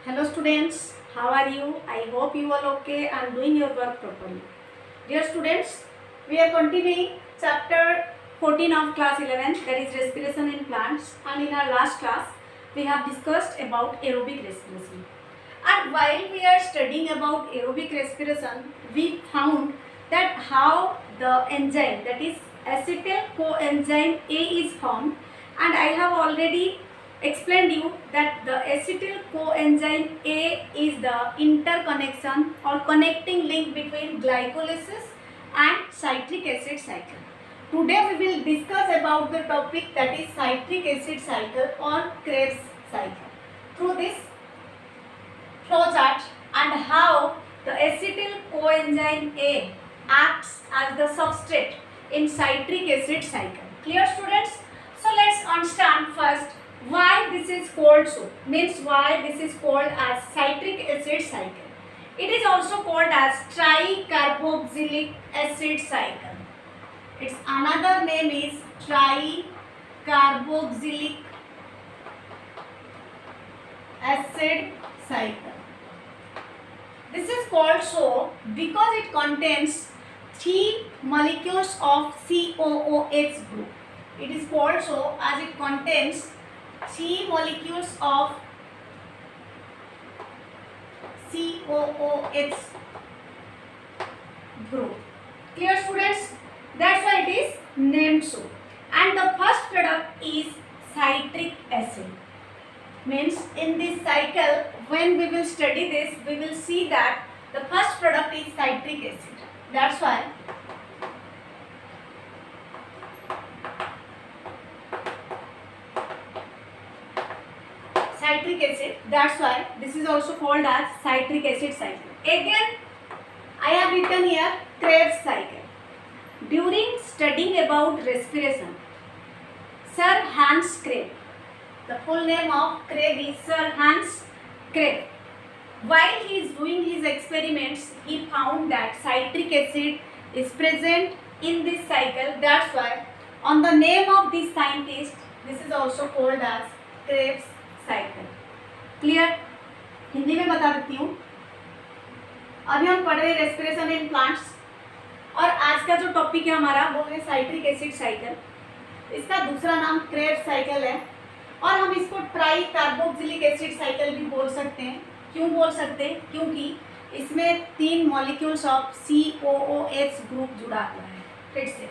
Hello students, how are you? I hope you are okay and doing your work properly. Dear students, we are continuing chapter 14 of class 11, that is respiration in plants, and in our last class we have discussed about aerobic respiration. And while we are studying about aerobic respiration, we found that how the enzyme, that is acetyl coenzyme A, is formed, and I have already explained you that the acetyl coenzyme A is the interconnection or connecting link between glycolysis and citric acid cycle. Today we will discuss about the topic that is citric acid cycle or Krebs cycle. Through this flowchart and how the acetyl coenzyme A acts as the substrate in citric acid cycle. Clear students? So let's understand first why this is called so, means why this is called as citric acid cycle. It is also called as tricarboxylic acid cycle. Its another name is tricarboxylic acid cycle. This is called so because it contains 3 molecules of COOH group. It is called so as it contains 3 molecules of COOH group. Clear students? That's why it is named so. And the first product is citric acid. Means in this cycle, when we will study this, we will see that the first product is citric acid. That's why citric acid, that's why this is also called as citric acid cycle. Again, I have written here Krebs cycle. During studying about respiration, Sir Hans Krebs, the full name of Krebs is Sir Hans Krebs. While he is doing his experiments, he found that citric acid is present in this cycle. That's why on the name of this scientist, this is also called as Krebs cycle. Clear? Hindi में बता देती हूँ. अभी हम पढ़ रहे respiration in plants और आज का जो टॉपिक है हमारा वो है साइट्रिक एसिड साइकिल. इसका दूसरा नाम क्रेब्स साइकिल है और हम इसको ट्राई कार्बोक्सिलिक एसिड साइकिल भी बोल सकते हैं. क्यों बोल सकते हैं? क्योंकि इसमें 3 मॉलिक्यूल्स ऑफ COOH ग्रुप जुड़ा हुआ है. फिर से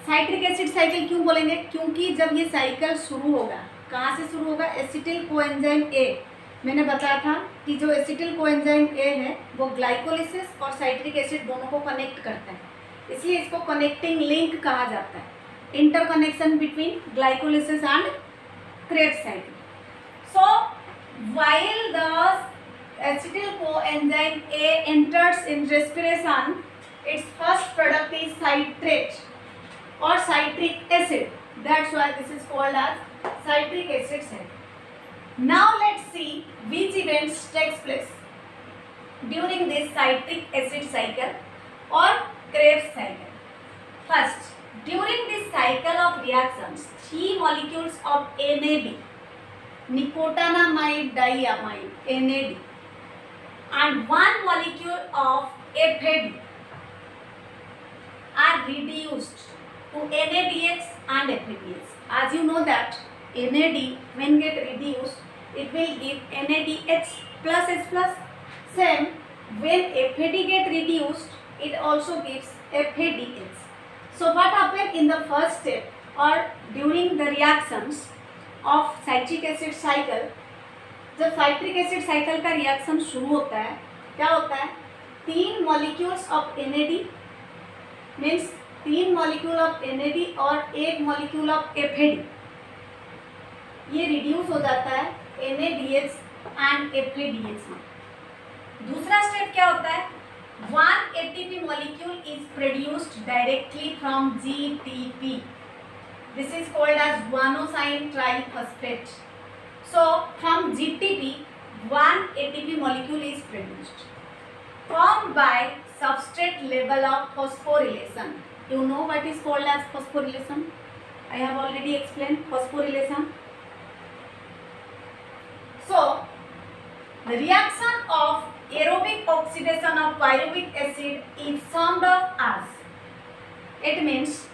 साइट्रिक एसिड साइकिल क्यों बोलेंगे? क्योंकि जब ये साइकिल शुरू होगा, कहाँ से शुरू होगा? Acetyl coenzyme A. मैंने बताया था कि जो एसिटिल कोएंजाइम ए है वो ग्लाइकोलिसिस और साइट्रिक एसिड दोनों को कनेक्ट करता है, इसलिए इसको कनेक्टिंग लिंक कहा जाता है. Interconnection between glycolysis and Krebs cycle. So while the acetyl coenzyme A enters in respiration, its first product is citrate or citric acid. That's why this is called as citric acid cycle. Now let's see which events takes place during this citric acid cycle or Krebs cycle. First, during this cycle of reactions, 3 molecules of NAD, nicotinamide diamide, NAD, and 1 molecule of FAD are reduced to NADH and FADH. As you know that NAD when get reduced, it will give NADH plus H plus. Same, when FAD get reduced, it also gives FADH. So what happened in the first step or during the reactions of citric acid cycle? जब citric acid cycle का reaction शुरू होता है, क्या होता है? 3 molecules of NAD means 3 molecule of NAD और 1 molecule of FAD, ये रिड्यूस हो जाता है NADH एंड FADH में. दूसरा स्टेप क्या होता है? 1 ATP molecule is produced directly from GTP. This is called as guanosine triphosphate. So from GTP, 1 ATP molecule is produced, formed by substrate level of phosphorylation. You know what is called as phosphorylation? I have already explained phosphorylation. So The reaction of aerobic oxidation of pyruvic acid is summed up as. It means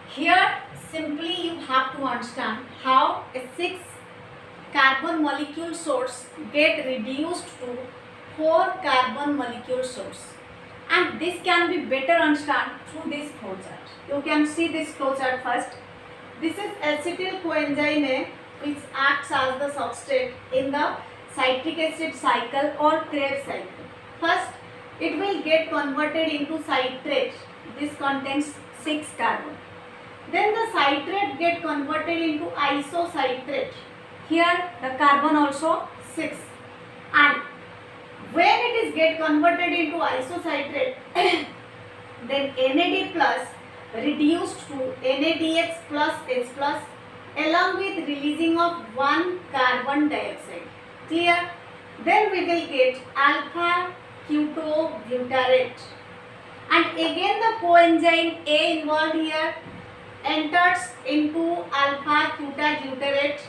here simply you have to understand how a 6 carbon molecule source get reduced to 4 carbon molecule source, and this can be better understand through this flow chart. You can see this flow chart first. This is acetyl coenzyme A, which acts as the substrate in the citric acid cycle or Krebs cycle. First, it will get converted into citrate. This contains 6 carbon. Then the citrate get converted into isocitrate. Here the carbon also 6. And when it is get converted into isocitrate, then NAD plus reduced to NADH plus H plus along with releasing of 1 carbon dioxide. Clear? Then we will get alpha ketobutyrate. And again the coenzyme A involved here enters into alpha ketobutyrate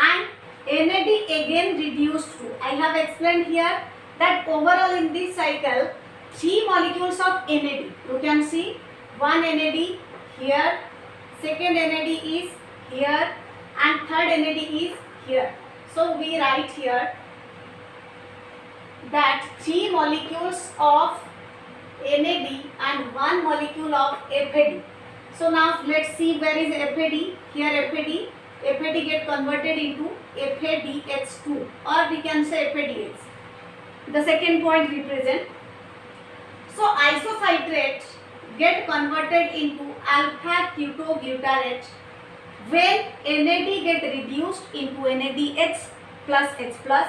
and NAD again reduced to. I have explained here that overall in this cycle 3 molecules of NAD. You can see one NAD here, second NAD is here, and third NAD is here. So we write here that 3 molecules of NAD and 1 molecule of FAD. So now let's see where is FAD. Here FAD. FAD get converted into FADH2, or we can say FADH. The second point represent. So isocitrate get converted into alpha ketobutyrate when NAD get reduced into NADH plus H plus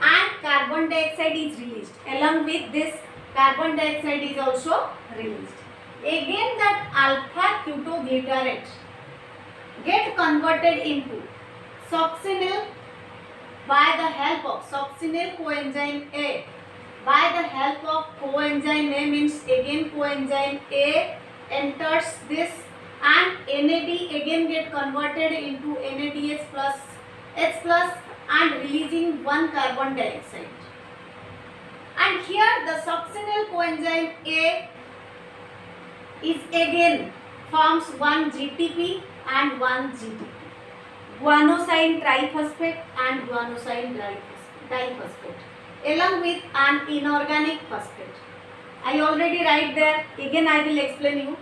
and carbon dioxide is released. Along with this, carbon dioxide is also released. Again that alpha ketobutyrate get converted into succinyl by the help of succinyl coenzyme A. By the help of coenzyme A means again coenzyme A enters this and NAD again get converted into NADH plus H plus and releasing 1 carbon dioxide. And here the succinyl coenzyme A is again forms 1 GTP and 1 GTP. Guanosine triphosphate and guanosine diphosphate along with an inorganic phosphate. I already write there, again I will explain you.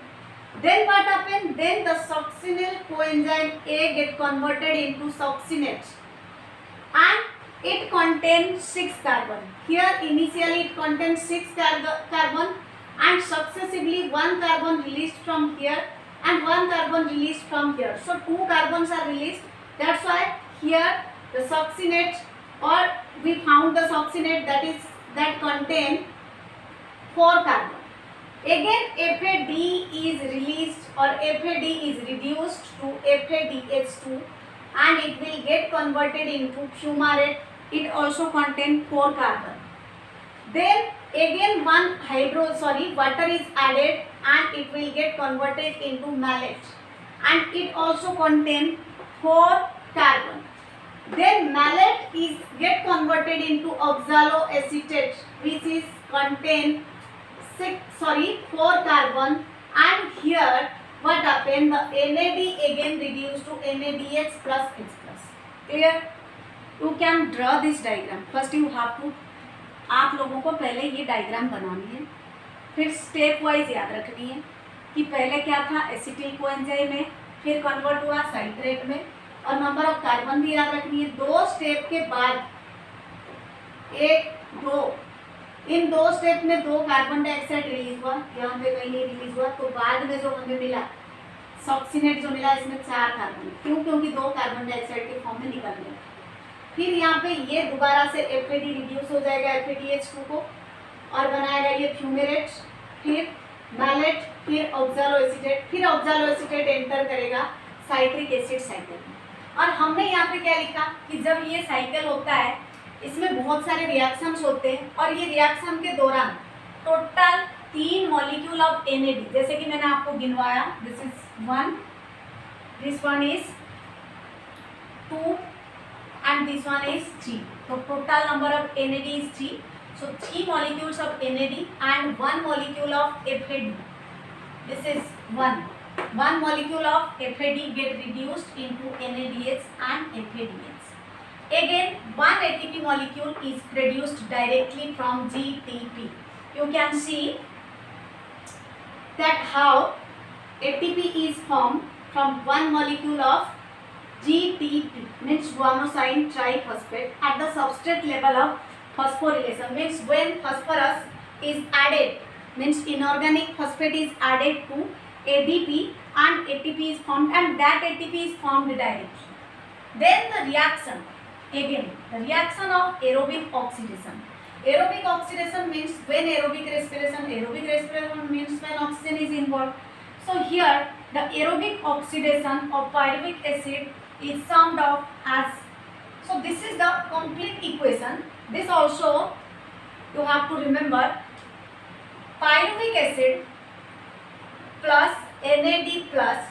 Then what happen? Then the succinyl coenzyme A get converted into succinate and it contains 6 carbon. Here initially it contains 6 carbon and successively 1 carbon released from here and 1 carbon released from here. So 2 carbons are released. That's why here the succinate, or we found the succinate that contain 4 carbon. Again FAD is released or FAD is reduced to FADH2 and it will get converted into fumarate. It also contains 4 carbon. Then again water is added and it will get converted into malate and it also contains 4 carbon. Then malate is get converted into oxaloacetate which is contain 4 carbon, and here what happened, the NAD again reduced to NADH plus H plus. Clear? You can draw this diagram. First you have to, आप लोगों को पहले ये diagram बनानी है, फिर step wise याद रखनी है कि पहले क्या था एसिटिल कोएंजाइम में, फिर कन्वर्ट हुआ साइट्रेट में, और नंबर ऑफ कार्बन भी याद रखनी है। 2 स्टेप के बाद 1 2 इन 2 स्टेप में 2 कार्बन डाइऑक्साइड रिलीज हुआ, यहाँ पे कहीं नहीं रिलीज हुआ, तो बाद में जो हमें मिला सॉक्सीनेट जो मिला इसमें 4 कार्बन, क्यों? क्योंकि 2 कार्बन डाइऑक्साइड के फॉर्म में निकल गया। फिर यहाँ पे ये दोबारा से FAD रिड्यूस हो जाएगा FADH2 को और बनाएगा ये फ्यूमेरेट, फिर मैलेट, फिर ऑक्सालोएसिटेट, फिर ऑक्सालोएसिटेट एंटर करेगा साइट्रिक एसिड साइकिल में। और हमने यहाँ पे क्या लिखा कि जब ये साइकिल होता है इसमें बहुत सारे रिएक्शंस होते हैं और ये रिएक्शन के दौरान टोटल 3 मॉलिक्यूल ऑफ NAD, जैसे कि मैंने आपको गिनवाया, this is 1, this one is 2 and and this one is 3. So total number of NAD is 3. So 3 molecules of NAD and 1 molecule of FAD. This is 1. 1 molecule of FAD get reduced into NADH and FADH. Again, 1 ATP molecule is produced directly from GTP. You can see that how ATP is formed from 1 molecule of GTP, means guanosine triphosphate, at the substrate level of phosphorylation, means when phosphorus is added, means inorganic phosphate is added to ADP and ATP is formed, and that ATP is formed directly. Then the reaction, again the reaction of aerobic oxidation. Aerobic oxidation means when aerobic respiration means when oxygen is involved. So here the aerobic oxidation of pyruvic acid is summed up as, so this is the complete equation. This also you have to remember, pyruvic acid plus NAD plus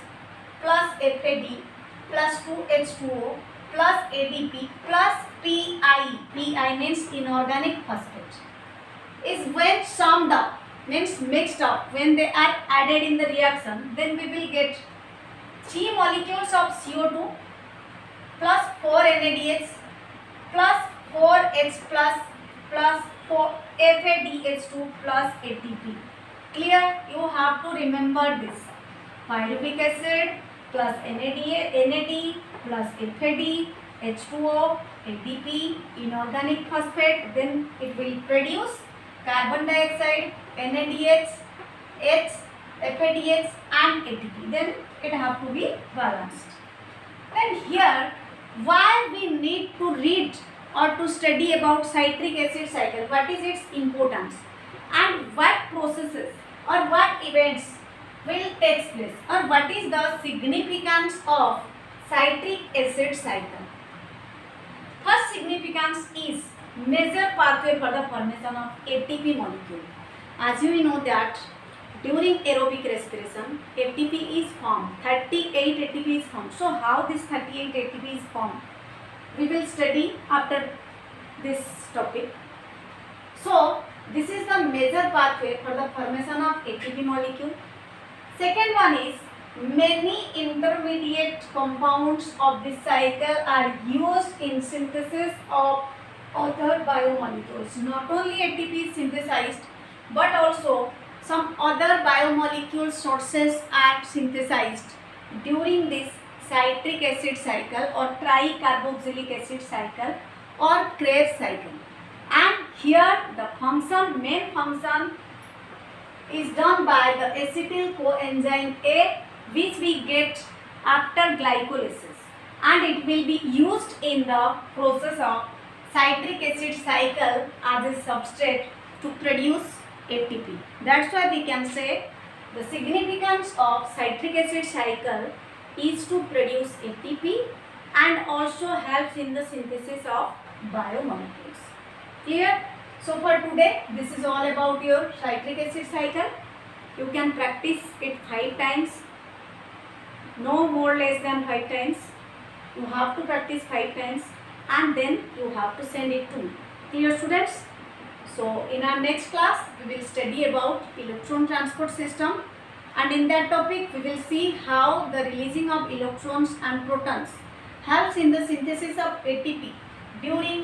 FAD plus 2H2O plus ADP plus PI means inorganic phosphate, is when summed up, means mixed up, when they are added in the reaction, then we will get 3 molecules of CO2 plus 4 NADH plus 4H plus 4 FADH2 plus ATP. Clear? You have to remember this. Pyruvic acid plus NAD plus FAD, H2O, ATP, inorganic phosphate, then it will produce carbon dioxide, NADH, H, FADH and ATP. Then it have to be balanced. Then here, why we need to read or to study about citric acid cycle, what is its importance and what processes or what events will take place, or what is the significance of citric acid cycle. First significance is major pathway for the formation of ATP molecule. As you know that during aerobic respiration, ATP is formed, 38 ATP is formed. So how this 38 ATP is formed, we will study after this topic. So this is the major pathway for the formation of ATP molecule. Second one is, many intermediate compounds of this cycle are used in synthesis of other biomolecules. Not only ATP is synthesized, but also some other biomolecule sources are synthesized during this citric acid cycle or tricarboxylic acid cycle or Krebs cycle. And here the main function is done by the acetyl coenzyme A, which we get after glycolysis, and it will be used in the process of citric acid cycle as a substrate to produce ATP. That's why we can say the significance of citric acid cycle is to produce ATP and also helps in the synthesis of biomolecules. Clear? So for today, this is all about your citric acid cycle. You can practice it 5 times, no more less than 5 times. You have to practice 5 times and then you have to send it to me. Clear, students? So in our next class, we will study about electron transport system, and in that topic we will see how the releasing of electrons and protons helps in the synthesis of ATP during